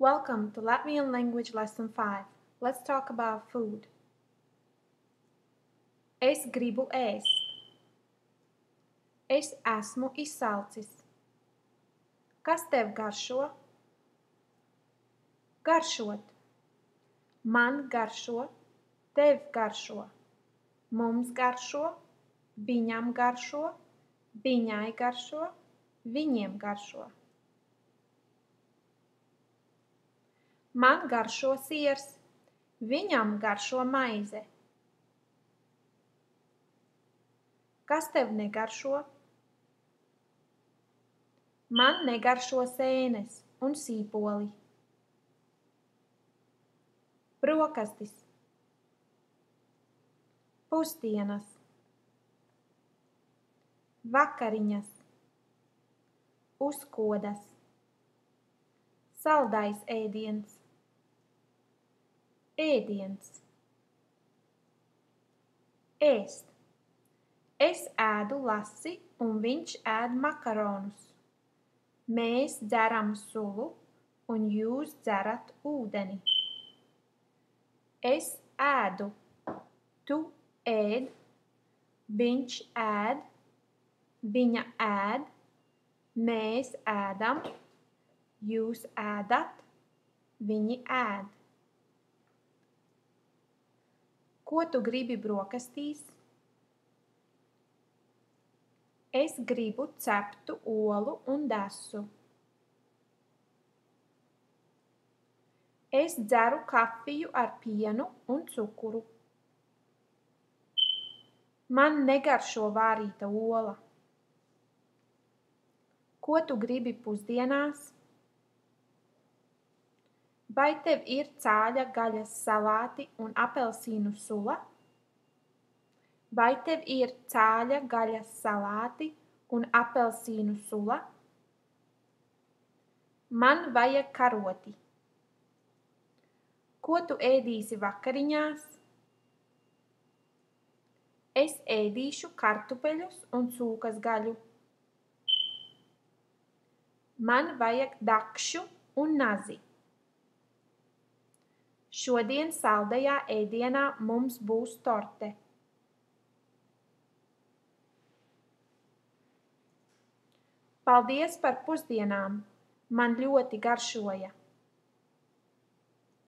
Welcome to Latvian Language Lesson 5. Let's talk about food. Es gribu ēst. Es esmu izsalcis. Kas tev garšo? Garšot. Man garšo. Tev garšo. Mums garšo. Viņam garšo. Viņai garšo. Viņiem garšo. Man garšo siers. Viņam garšo maize. Kas tev negaršo? Man negaršo sēnes un sīpoli. Brokastis. Pusdienas. Vakariņas. Uzkodas. Saldais ēdiens. Ēdiens. Ēst. Es ēdu lasi un viņš ēd makaronus. Mēs dzeram sulu un jūs dzerat ūdeni. Es ēdu. Tu ēd. Viņš ēd. Viņa ēd. Mēs ēdam. Jūs ēdat. Viņi ēd. Ko tu gribi brokastīs? Es gribu ceptu olu un desu. Es dzeru kafiju ar pienu un cukuru. Man negaršo vārīta ola. Ko tu gribi pusdienās? Vai tev ir cāļa gaļas salāti un apelsīnu sula? Vai tev ir cāļa gaļas salāti un apelsīnu sula? Man vajag karoti. Ko tu ēdīsi vakariņās? Es ēdīšu kartupeļus un cūkas gaļu. Man vajag dakšu un nazi. Šodien saldajā ēdienā mums būs torte. Paldies par pusdienām! Man ļoti garšoja!